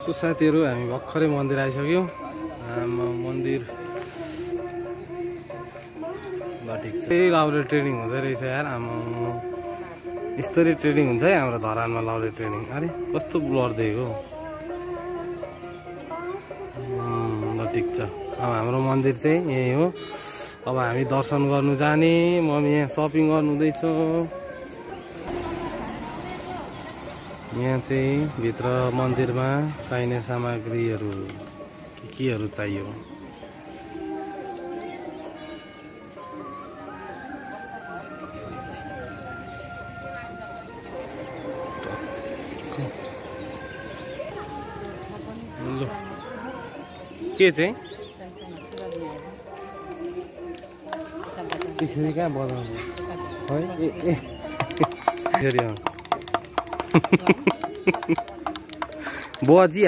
So साथीहरु हामी भर्खरै मन्दिर आइसक्यौं। मन्दिर ल ठीक छ। लाउले ट्रेनिङ हुँदै रहेछ यार। यस्तरी ट्रेनिङ हुन्छ है हाम्रो धरानमा लाउले ट्रेनिङ। अरे कस्तो ब्लर देखेको। ल ठीक छ। अब हाम्रो मन्दिर चाहिँ यही हो। अब हामी दर्शन गर्नु जाने। म यहाँ शपिङ गर्नु हुँदैछु। यहाँ चाहिँ भित्र मन्दिरमा चाहिने सामग्रीहरू केहरू चाहियो। के चाहिँ त्यसरी कहाँ बनाउनु है फेरि बजी